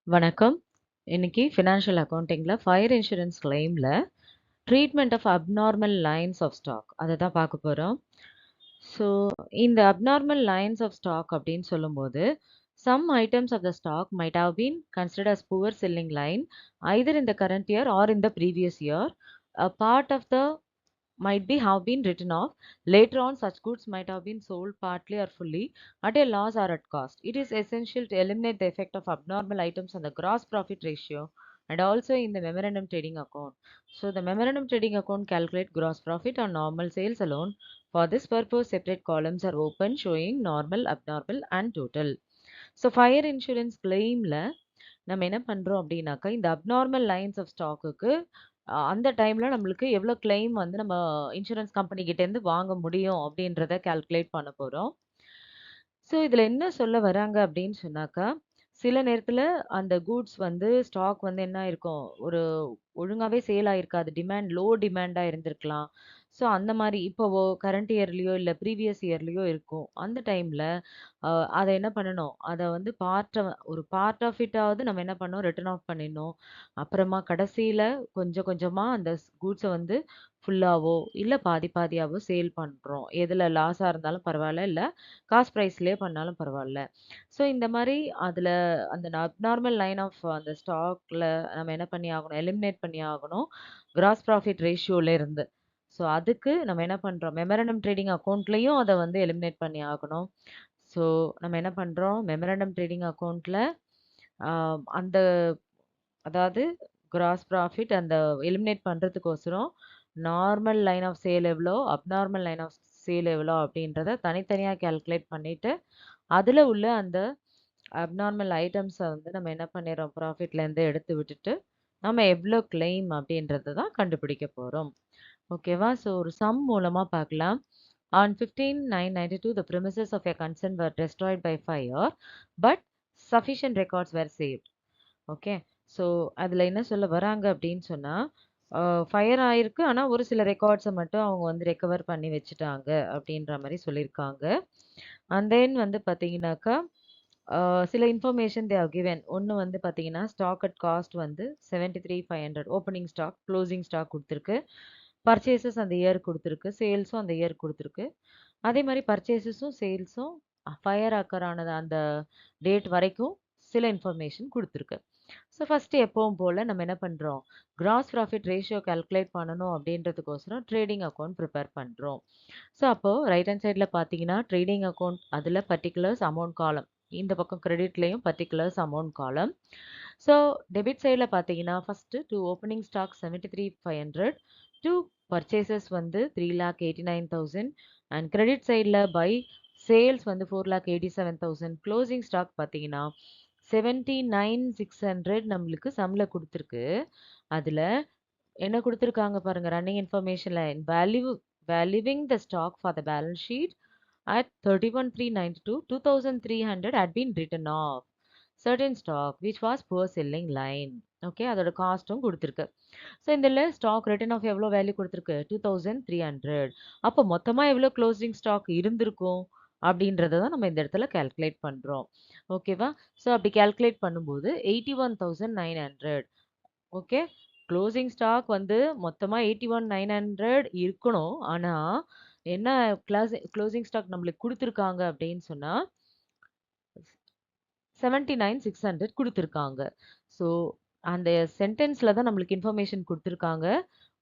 வணக்கம். இன்னைக்கு ஃபினான்ஷியல் அக்கவுண்டிங்ல ஃபயர் இன்சூரன்ஸ் கிளைம்ல treatment of abnormal lines of stock அத தான் பார்க்க போறோம். ஸோ இந்த அப்நார்மல் லைன்ஸ் ஆஃப் ஸ்டாக் அப்படின்னு சொல்லும்போது, some items of the stock might have been considered as poor selling line either in the current year or in the previous year. A part of the might be have been written off. Later on, such goods might have been sold partly or fully at a loss or at cost. It is essential to eliminate the effect of abnormal items on the gross profit ratio and also in the memorandum trading account. So the memorandum trading account calculate gross profit on normal sales alone. For this purpose, separate columns are open showing normal, abnormal and total. So fire insurance claimல நம்ம என்ன பண்றோம் அப்படின்னாக்கா, இந்த abnormal lines of ஸ்டாக்குக்கு அந்த டைம்ல நம்மளுக்கு எவ்வளோ claim வந்து நம்ம இன்சூரன்ஸ் கம்பெனி கிட்டேருந்து வாங்க முடியும் அப்படின்றத கால்குலேட் பண்ண போறோம். ஸோ இதில என்ன சொல்ல வராங்க அப்படின்னு சொன்னாக்கா, சில நேரத்தில அந்த கூட்ஸ் வந்து ஸ்டாக் வந்து என்ன ஆயிருக்கும், ஒரு ஒழுங்காவே சேல் ஆயிருக்காது. லோ டிமாண்டா இருந்திருக்கலாம். ஸோ அந்த மாரி இப்போ கரண்ட் இயர்லயோ இல்ல ப்ரீவியஸ் இயர்லயோ இருக்கும். அந்த டைம்ல அ அத என்ன பண்ணணும், அத வந்து ஒரு பார்ட் ஆஃப் இட்டாவது நம்ம என்ன பண்ணணும், ரிட்டர்ன் ஆஃப் பண்ணிடணும். அப்புறமா கடைசியில கொஞ்சம் கொஞ்சமா அந்த கூட்ஸ வந்து ஃபுல்லாவோ, இல்ல பாதி பாதியாவோ சேல் பண்றோம். எதுல லாஸா இருந்தாலும் பரவால்ல, இல்ல காஸ்ட் பிரைஸ்லயே பண்ணாலும் பரவால்ல. ஸோ இந்த மாரி அதுல அந்த அப்நார்மல் லைன் ஆஃப் அந்த ஸ்டாக்ல நம்ம என்ன பண்ணி ஆகணும், எலிமினேட் பண்ணி ஆகணும். கிராஸ் ப்ராஃபிட் ரேஷியோல இருந்து. ஸோ அதுக்கு நம்ம என்ன பண்றோம், மெமரண்டம் ட்ரேடிங் அக்கவுண்ட்லயும் அத வந்து எலிமினேட் பண்ணி ஆகணும். ஸோ நம்ம என்ன பண்றோம், மெமரண்டம் ட்ரேடிங் அக்கவுண்ட்ல அ அந்த அதாவது கிராஸ் ப்ராஃபிட் அந்த எலிமினேட் பண்றதுக்கோசரம் நார்மல் லைன் ஆஃப் சேல் எவ்வளோ, அப்நார்மல் லைன் ஆஃப் சேல் எவ்வளோ அப்படின்றத தனித்தனியா கால்குலேட் பண்ணிட்டு, அதுல உள்ள அந்த அப்நார்மல் ஐட்டம்ஸ வந்து நம்ம என்ன பண்ணிர்றோம், ப்ராஃபிட்லேருந்து எடுத்து விட்டுட்டு, நம்ம எவ்வளோ கிளைம் அப்படின்றத தான் கண்டுபிடிக்க போறோம். ஓகேவா? ஸோ ஒரு சம் மூலமா பார்க்கலாம். On 15/9/92, the premises of a concern were destroyed by fire, but sufficient records were saved. Okay. So அதில என்ன சொல்ல வராங்க அப்படின்னு சொன்னா, ஃபயர் ஆயிருக்கு. ஆனா, ஒரு சில ரெக்கார்ட்ஸ மட்டும் அவங்க வந்து ரெக்கவர் பண்ணி வச்சுட்டாங்க அப்படின்ற மாரி சொல்லியிருக்காங்க. அண்ட் தென் வந்து பார்த்தீங்கன்னாக்கா, சில இன்ஃபர்மேஷன் தே ஹவ் கிவன். ஒண்ணு வந்து பார்த்தீங்கன்னா, ஸ்டாக் அட் காஸ்ட் வந்து 73,500 ஓப்பனிங் ஸ்டாக், குளோசிங் ஸ்டாக் குடுத்துருக்கு. பர்ச்சேஸஸ் அந்த இயர் குடுத்துருக்கு. சேல்ஸும் அந்த இயர் குடுத்துருக்கு. அதே மாரி பர்ச்சேஸஸும், சேல்ஸும் ஃபயர் அக்கர் ஆனது அந்த டேட் வரைக்கும் சில இன்ஃபர்மேஷன் குடுத்துருக்கு. ஸோ ஃபர்ஸ்ட்டு எப்பவும் போல நம்ம என்ன பண்றோம், கிராஸ் ப்ராஃபிட் ரேஷியோ கால்குலேட் பண்ணணும் அப்படின்றதுக்கோசரம் ட்ரேடிங் அக்கவுண்ட் ப்ரிப்பேர் பண்றோம். ஸோ அப்போ ரைட் ஹேண்ட் சைட்ல பார்த்தீங்கன்னா, ட்ரேடிங் அக்கவுண்ட் அதில பர்ட்டிகுலர்ஸ் அமௌண்ட் காலம். இந்த பக்கம் கிரெடிட்லயும் particulars amount column. So debit சைட்ல பார்த்தீங்கன்னா, first to opening stock 73,500, to purchases வந்து 3,89,000 அண்ட் கிரெடிட் சைட்ல பை சேல்ஸ் வந்து 4,87,000. க்ளோசிங் ஸ்டாக் பார்த்தீங்கன்னா, 79,600 நம்மளுக்கு சம்ல குடுத்துருக்கு. அதுல என்ன குடுத்துருக்காங்க பாருங்க, running இன்ஃபர்மேஷன்ல valuing the stock for the balance sheet at 31,392, 2,300 had been written off. Certain stock which was poor selling line. Okay. அதோட காஸ்ட்டும் குடுத்துருக்கு. ஸோ இதில ஸ்டாக் ரிட்டர்ன் ஆஃப் எவ்வளோ வேல்யூ குடுத்துருக்கு? 2,300. அப்போ மொத்தமா எவ்வளோ க்ளோசிங் ஸ்டாக் இருந்திருக்கும்? அப்படின்றத தான் நம்ம இந்த இடத்துல கால்குலேட் பண்றோம். ஓகேவா? ஸோ அப்படி கால்குலேட் பண்ணும்போது 81,900. ஓகே. க்ளோசிங் ஸ்டாக் வந்து மொத்தமா 81,900 இருக்கணும். ஆனா, என்ன க்ளோசிங் ஸ்டாக் நம்மளுக்கு குடுத்துருக்காங்க அப்படின்னு சொன்னா 79,600 குடுத்துருக்காங்க. ஸோ அந்த சென்டென்ஸ்ல தான் நம்மளுக்கு இன்ஃபர்மேஷன் குடுத்துருக்காங்க.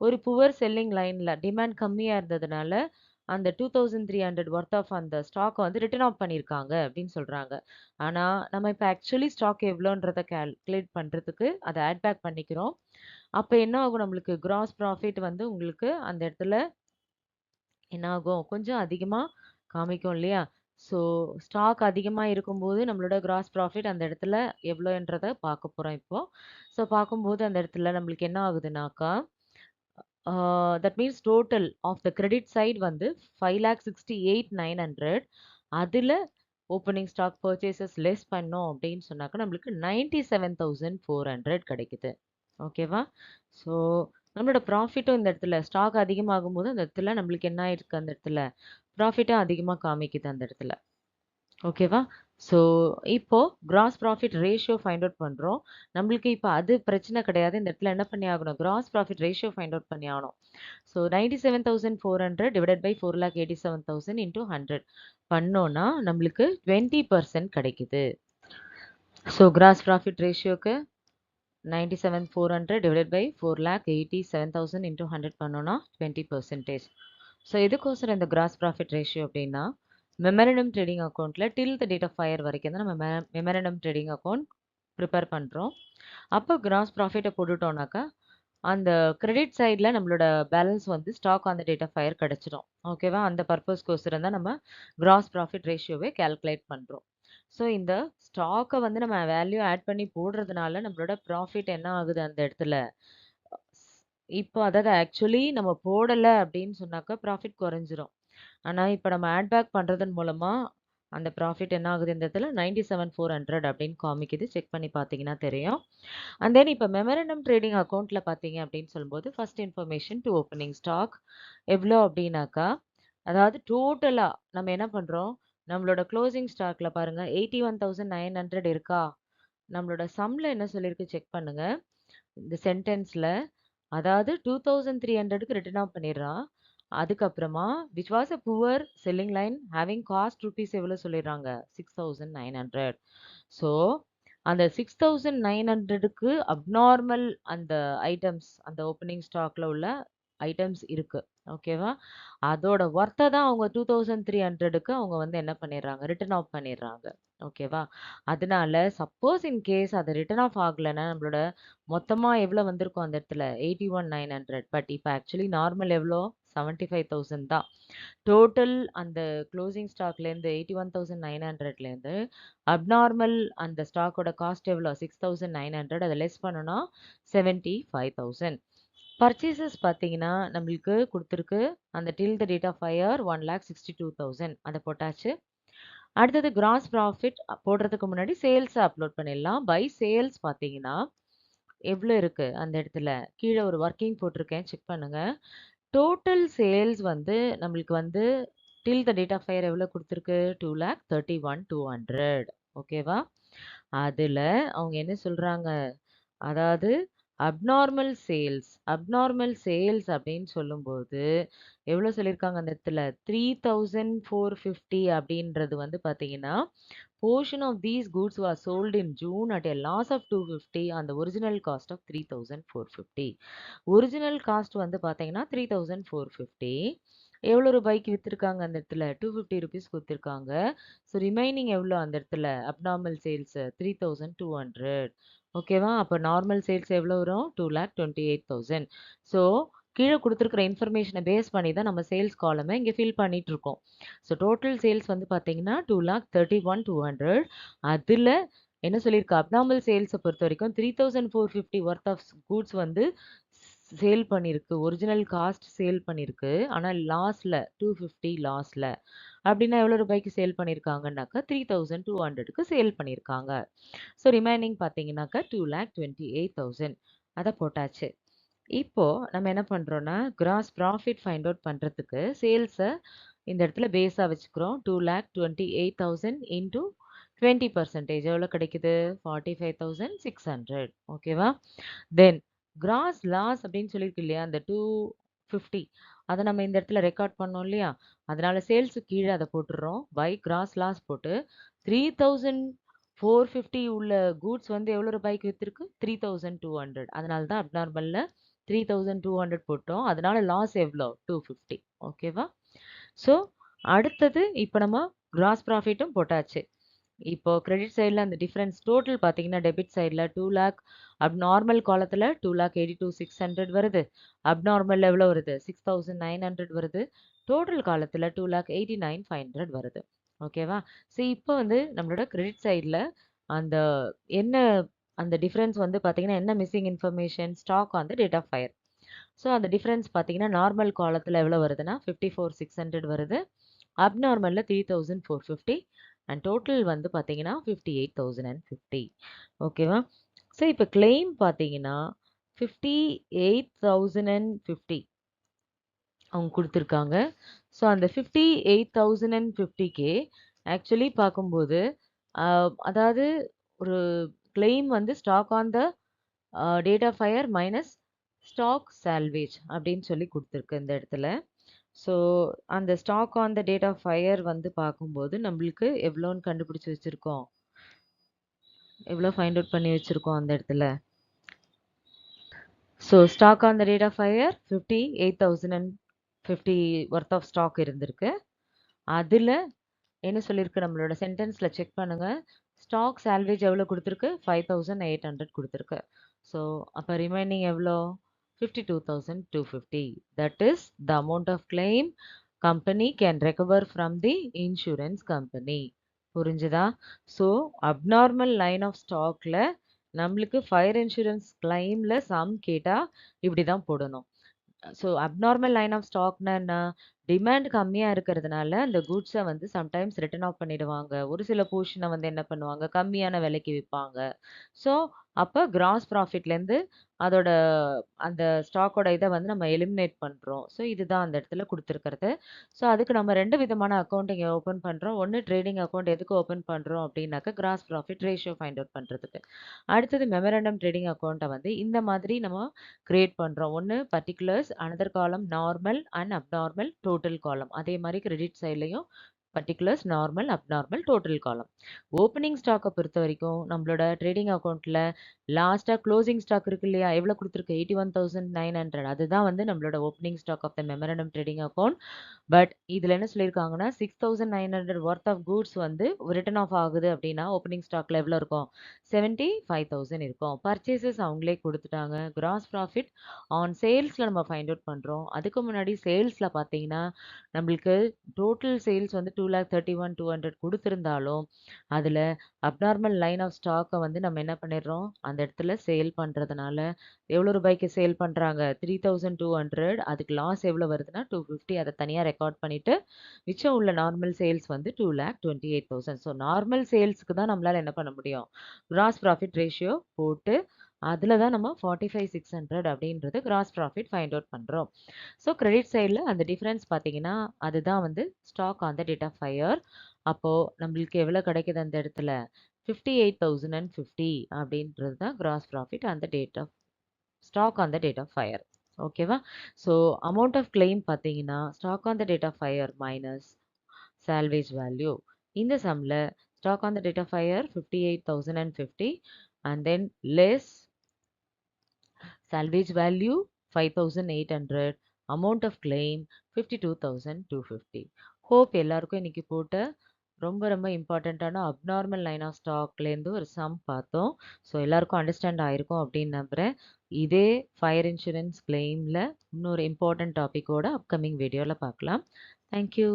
ஒரு புவர் செல்லிங் லைன்ல டிமாண்ட் கம்மியா இருந்ததுனால, அந்த 2,300 வொர்த் ஆஃப் அந்த ஸ்டாக்க வந்து ரிட்டர்ன் ஆஃப் பண்ணியிருக்காங்க அப்படின்னு சொல்றாங்க. ஆனா, நம்ம இப்ப ஆக்சுவலி ஸ்டாக் எவ்வளோன்றத கால்குலேட் பண்றதுக்கு அத ஆட் பேக் பண்ணிக்கிறோம். அப்ப என்ன ஆகும் நம்மளுக்கு கிராஸ் ப்ராஃபிட் வந்து உங்களுக்கு அந்த இடத்துல என்ன ஆகும்? கொஞ்சம் அதிகமா காமிக்கும் இல்லையா? ஸோ ஸ்டாக் அதிகமா இருக்கும்போது நம்மளோட கிராஸ் ப்ராஃபிட் அந்த இடத்துல எவ்வளோன்றத பார்க்க போறோம் இப்போ. ஸோ பார்க்கும்போது அந்த இடத்துல நம்மளுக்கு என்ன ஆகுதுனாக்கா, that means total of the credit side வந்து 5,68,900 அதுல ஓப்பனிங் ஸ்டாக் பர்ச்சேஸஸ் லெஸ் பண்ணோம் அப்படின்னு சொன்னாக்கா நம்மளுக்கு 97,400 கிடைக்குது. ஓகேவா? ஸோ நம்மளோட ப்ராஃபிட்டும் இந்த இடத்துல ஸ்டாக் அதிகமாகும்போது அந்த இடத்துல நம்மளுக்கு என்ன ஆயிருக்கு அந்த இடத்துல ப்ராஃபிட்டும் அதிகமா காமிக்குது அந்த இடத்துல. ஓகேவா? ஸோ இப்போ cross profit ratio find out பண்ணுறோம். நம்மளுக்கு இப்போ அது பிரச்சனை கிடையாது. இந்த இடத்துல என்ன பண்ணி ஆகணும்? Cross profit ratio find out பண்ணி ஆகணும். ஸோ 97,400 டிவைடட் பை 4,87,000 இன்டூ 100 பண்ணோன்னா நம்மளுக்கு 20% கிடைக்குது. ஸோ கிராஸ் ப்ராஃபிட் ரேஷியோக்கு 97,400 டிவைடட் பை 4,87,000 இன்டூ 100 பண்ணோன்னா 20%. ஸோ எதுக்கோசரம் இந்த கிராஸ் ப்ராஃபிட் ரேஷியோ அப்படின்னா மெமரண்டம் ட்ரேடிங் அக்கௌண்ட்டில் till the date of fire வரைக்கும் தான் நம்ம மெமரண்டம் ட்ரேடிங் அக்கௌண்ட் ப்ரிப்பேர் பண்ணுறோம். அப்போ கிராஸ் ப்ராஃபிட்டை போட்டுட்டோம்னாக்கா அந்த கிரெடிட் சைடில் நம்மளோட பேலன்ஸ் வந்து stock on the date of fire கிடச்சிடும். ஓகேவா? அந்த பர்பஸ்க்கோசரம் தான் நம்ம கிராஸ் ப்ராஃபிட் ரேஷியோவை கால்குலேட் பண்ணுறோம். ஸோ இந்த ஸ்டாக்கை வந்து நம்ம வேல்யூ ஆட் பண்ணி போடுறதுனால நம்மளோட ப்ராஃபிட் என்ன ஆகுது அந்த இடத்துல? இப்போ அதாவது ஆக்சுவலி நம்ம போடலை அப்படின்னு சொன்னாக்கா ப்ராஃபிட் குறைஞ்சிரும். ஆனால் இப்போ நம்ம ஆட் பேக் பண்ணுறதன் மூலமாக அந்த ப்ராஃபிட் என்ன ஆகுது இந்த இடத்துல 97,400 அப்படின்னு காமிக்குது. செக் பண்ணி பார்த்தீங்கன்னா தெரியும். அண்ட் தென் இப்போ மெமரண்டம் ட்ரேடிங் அக்கௌண்ட்டில் பார்த்தீங்க அப்படின்னு சொல்லும்போது first information to opening stock எவ்வளோ அப்படின்னாக்கா அதாவது டோட்டலாக நம்ம என்ன பண்ணுறோம் நம்மளோட க்ளோசிங் ஸ்டாக்கில் பாருங்கள் 81,900 இருக்கா? நம்மளோட சம்மில் என்ன சொல்லியிருக்கு செக் பண்ணுங்க. இந்த சென்டென்ஸில் அதாவது 2,300க்கு ரிட்டர்ன் ஆஃப் பண்ணிடுறான். அதுக்கப்புறமா which was a poor selling line having cost rupees எவ்வளோ சொல்லிடுறாங்க? 6,900. ஸோ அந்த 6,900க்கு அப்நார்மல் அந்த ஐட்டம்ஸ் அந்த ஓப்பனிங் ஸ்டாக்ல உள்ள ஐட்டம்ஸ் இருக்கு. ஓகேவா? அதோட ஒர்த்தை தான் அவங்க 2,300க்கு அவங்க வந்து என்ன பண்ணிடுறாங்க? ரிட்டர்ன் ஆஃப் பண்ணிடுறாங்க. ஓகேவா? அதனால சப்போஸ் இன் கேஸ் அது ரிட்டர்ன் ஆஃப் ஆகலைன்னா நம்மளோட மொத்தமாக எவ்வளோ வந்திருக்கும் அந்த இடத்துல 81,900. பட் இப்போ ஆக்சுவலி நார்மல் எவ்வளோ 75,000 தான். டோட்டல் அந்த க்ளோசிங் ஸ்டாக்லேருந்து 81,900லேருந்து அப்நார்மல் அந்த ஸ்டாக்கோட காஸ்ட் எவ்வளோ 6,900 அதை லெஸ் பண்ணோன்னா 75,000. பர்ச்சேசஸ் பார்த்தீங்கன்னா நம்மளுக்கு கொடுத்துருக்கு அந்த டில் த டேட் ஆஃப் ஃபயர் 1,62,000 அதை போட்டாச்சு. அடுத்தது கிராஸ் ப்ராஃபிட் போடுறதுக்கு முன்னாடி சேல்ஸை அப்லோட் பண்ணிடலாம். பை சேல்ஸ் பார்த்தீங்கன்னா எவ்வளோ இருக்குது அந்த இடத்துல கீழே ஒரு ஒர்க்கிங் போட்டிருக்கேன் செக் பண்ணுங்கள். டோட்டல் சேல்ஸ் வந்து நம்மளுக்கு வந்து டில் த டேட் ஆஃப் ஃபயர் எவ்வளோ கொடுத்துருக்கு 2,31,200. ஓகேவா? அதில் அவங்க என்ன சொல்கிறாங்க அதாவது அப்நார்மல் சேல்ஸ் அப்படின்னு சொல்லும்போது எவ்வளோ சொல்லியிருக்காங்க அந்த இடத்துல 3,450 அப்படின்றது வந்து பார்த்தீங்கன்னா portion of these goods was sold in June at a loss of 250 on the original cost of 3,450. Original cost வந்து பார்த்தீங்கன்னா 3,450. எவ்வளோ ரூபாய்க்கு விற்றுருக்காங்க அந்த இடத்துல 250 ருபீஸ் கொடுத்துருக்காங்க. ஸோ ரிமைனிங் எவ்வளோ அந்த இடத்துல அப்நார்மல் சேல்ஸ் 3,200. ஓகேவா? அப்போ நார்மல் சேல்ஸ் எவ்வளோ வரும் 2,28,000. ஸோ கீழே கொடுத்துருக்குற இன்ஃபர்மேஷனை பேஸ் பண்ணி தான் நம்ம சேல்ஸ் காலமை இங்கே ஃபில் பண்ணிட்டு இருக்கோம். ஸோ டோட்டல் சேல்ஸ் வந்து பார்த்தீங்கன்னா 2,31,200. அதில் என்ன சொல்லியிருக்கு அப்நார்மல் சேல்ஸை பொறுத்த வரைக்கும் 3,450 ஒர்த் ஆஃப் கூட்ஸ் வந்து சேல் பண்ணியிருக்கு. ஒரிஜினல் காஸ்ட் சேல் பண்ணியிருக்கு. ஆனால் லாஸில் 250 லாஸில் அப்படின்னா எவ்வளோ ரூபாய்க்கு சேல் பண்ணியிருக்காங்கன்னாக்கா 3,200க்கு சேல் பண்ணியிருக்காங்க. ஸோ ரிமைனிங் பார்த்தீங்கன்னாக்கா 2,28,000 அதை போட்டாச்சு. இப்போ நம்ம என்ன பண்ணுறோன்னா கிராஸ் ப்ராஃபிட் ஃபைண்ட் அவுட் பண்ணுறதுக்கு சேல்ஸை இந்த இடத்துல பேஸாக வச்சுக்கிறோம். 2,28,000 இன்டூ 20% எவ்வளோ கிடைக்குது 45,600. ஓகேவா? தென் கிராஸ் லாஸ் அப்படின்னு சொல்லியிருக்கு இல்லையா அந்த 250 அதை நம்ம இந்த இடத்துல ரெக்கார்ட் பண்ணோம் இல்லையா? அதனால சேல்ஸு கீழே அதை போட்டுடுறோம். பை கிராஸ் லாஸ் போட்டு 3,450 உள்ள கூட்ஸ் வந்து எவ்வளோ ரூபாய்க்கு விற்றுருக்கு 3,200. அதனால தான் அப்நார்மலில் 3,200 போட்டோம். அதனால லாஸ் எவ்வளோ 250. ஓகேவா? ஸோ அடுத்தது இப்போ நம்ம கிராஸ் ப்ராஃபிட்டும் போட்டாச்சு. இப்போ கிரெடிட் சைடில் அந்த டிஃப்ரென்ஸ் டோட்டல் பார்த்தீங்கன்னா டெபிட் சைடில் 2 லேக் நார்மல் காலத்தில் 2,82,600 வருது. அப்நார்மல் எவ்வளோ வருது 6,900 வருது. டோட்டல் காலத்தில் 2,89,500 வருது. ஓகேவா? ஸோ இப்போ வந்து நம்மளோட கிரெடிட் சைடில் அந்த என்ன அந்த டிஃப்ரென்ஸ் வந்து பார்த்தீங்கன்னா என்ன missing information stock on the date of fire. So அந்த டிஃப்ரென்ஸ் பார்த்தீங்கன்னா நார்மல் காலத்தில் எவ்வளோ வருதுன்னா 54,600 வருது. அப்நார்மலில் 3,450 அண்ட் டோட்டல் வந்து பார்த்தீங்கன்னா 58,050. ஓகேவா? ஸோ இப்போ கிளைம் பார்த்தீங்கன்னா 58,050 அவங்க கொடுத்துருக்காங்க. ஸோ அந்த 58,050க்கு ஆக்சுவலி பார்க்கும்போது அதாவது ஒரு கிளைம் வந்து stock on the date of fire minus stock salvage அப்படின்னு சொல்லி கொடுத்துருக்கு இந்த இடத்துல. ஸோ அந்த stock on the date of fire வந்து பார்க்கும்போது நம்மளுக்கு எவ்வளோன்னு கண்டுபிடிச்சி வச்சுருக்கோம், எவ்வளோ ஃபைண்ட் அவுட் பண்ணி வச்சுருக்கோம் அந்த இடத்துல. So stock on the date of fire 58,050 worth of stock இருந்திருக்கு. அதில் என்ன சொல்லியிருக்கு நம்மளோட சென்டென்ஸில் செக் பண்ணுங்கள். ஸ்டாக் சால்வேஜ் எவ்வளோ கொடுத்துருக்கு, 5,800 கொடுத்துருக்கு. ஸோ அப்போ ரிமைனிங் எவ்வளோ, 52,250. That is the amount of claim company can recover from the insurance company. புரிஞ்சுதா? ஸோ அப்நார்மல் லைன் ஆஃப் ஸ்டாக்ல நம்மளுக்கு ஃபயர் இன்சூரன்ஸ் கிளைம்ல சம் கேட்டால் இப்படி தான் போடணும். ஸோ அப்நார்மல் லைன் ஆஃப் ஸ்டாக்னா என்ன, டிமாண்ட் கம்மியாக இருக்கிறதுனால அந்த குட்ஸை வந்து சம்டைம்ஸ் ரிட்டர்ன் ஆஃப் பண்ணிடுவாங்க. ஒரு சில போர்ஷனை வந்து என்ன பண்ணுவாங்க, கம்மியான விலைக்கு விற்பாங்க. ஸோ அப்போ கிராஸ் ப்ராஃபிட்லேருந்து அதோட அந்த ஸ்டாக்கோட இதை வந்து நம்ம எலிமினேட் பண்ணுறோம். ஸோ இதுதான் அந்த இடத்துல கொடுத்துருக்கிறது. ஸோ அதுக்கு நம்ம 2 விதமான அக்கௌண்ட் இங்கே ஓப்பன் பண்ணுறோம். ஒன்று ட்ரேடிங் அக்கௌண்ட் எதுக்கு ஓப்பன் பண்ணுறோம் அப்படின்னாக்கா cross profit ratio find out பண்ணுறதுக்கு. அடுத்தது மெமரண்டம் ட்ரேடிங் அக்கௌண்ட்டை வந்து இந்த மாதிரி நம்ம கிரியேட் பண்ணுறோம். ஒன்று particulars, another column normal and abnormal total column. அதே மாதிரி கிரெடிட் சைட்லையும் particulars, normal, abnormal, total column. Opening ஸ்டாக்கை பொறுத்த வரைக்கும் நம்மளோட ட்ரேடிங் அக்கௌண்ட்டில் லாஸ்ட்டாக க்ளோசிங் ஸ்டாக் இருக்கு இல்லையா, எவ்வளோ கொடுத்துருக்கு, 81,900. அதுதான் வந்து நம்மளோட opening stock of the memorandum trading account. But இதில் என்ன சொல்லியிருக்காங்கன்னா 6,900 ஒர்த் ஆஃப் கூட்ஸ் வந்து ரிட்டர்ன் ஆஃப் ஆகுது அப்படின்னா ஓப்பனிங் ஸ்டாக்ல எவ்வளோ இருக்கும், 75,000 இருக்கும். பர்ச்சேசஸ் அவங்களே கொடுத்துட்டாங்க. கிராஸ் ப்ராஃபிட் ஆன் சேல்ஸில் நம்ம ஃபைண்ட் அவுட் பண்ணுறோம். அதுக்கு முன்னாடி சேல்ஸில் பார்த்தீங்கன்னா நம்மளுக்கு டோட்டல் சேல்ஸ் வந்து 2,31,200 கொடுத்துருந்தாலும் அதில் அப்நார்மல் லைன் ஆஃப் ஸ்டாக்கை வந்து நம்ம என்ன பண்ணிடுறோம், அந்த இடத்துல சேல் பண்ணுறதுனால எவ்வளோ ரூபாய்க்கு சேல் பண்ணுறாங்க, 3,200. அதுக்கு லாஸ் எவ்வளோ வருதுன்னா 250. அதை தனியாக ரெக்கார்ட் பண்ணிவிட்டு மிச்சம் உள்ள நார்மல் சேல்ஸ் வந்து 2,28,000. ஸோ நார்மல் சேல்ஸுக்கு தான் நம்மளால் என்ன பண்ண முடியும், கிராஸ் ப்ராஃபிட் ரேஷியோ போட்டு அதில் தான் நம்ம 45,600 அப்படின்றது கிராஸ் ப்ராஃபிட் ஃபைண்ட் அவுட் பண்ணுறோம். ஸோ கிரெடிட் சைடில் அந்த டிஃப்ரென்ஸ் பார்த்தீங்கன்னா அதுதான் வந்து stock on the date of fire. அப்போது நம்மளுக்கு எவ்வளோ கிடைக்குது அந்த இடத்துல, 58,050 அப்படின்றது தான் கிராஸ் ப்ராஃபிட் அந்த date of stock on the date of fire. ஓகேவா? ஸோ அமௌண்ட் ஆஃப் கிளைம் பார்த்தீங்கன்னா stock on the date of fire minus salvage value. இந்த சம்மில் stock on the date of fire 58,050 and then less salvage value 5,800, amount of claim 52,250. Hope எல்லாருக்கும் இன்னைக்கு போட்ட ரொம்ப ரொம்ப இம்பார்ட்டண்ட்டான அப்நார்மல் லைன் ஆஃப் ஸ்டாக்லேருந்து ஒரு சம் பார்த்தோம். ஸோ எல்லாருக்கும் அண்டர்ஸ்டாண்ட் ஆயிருக்கும் அப்படின்னு நம்புகிறேன். இதே ஃபயர் இன்சூரன்ஸ் கிளைமில் இன்னொரு இம்பார்ட்டன்ட் டாப்பிக்கோட அப்கமிங் வீடியோவில் பார்க்கலாம். தேங்க்யூ.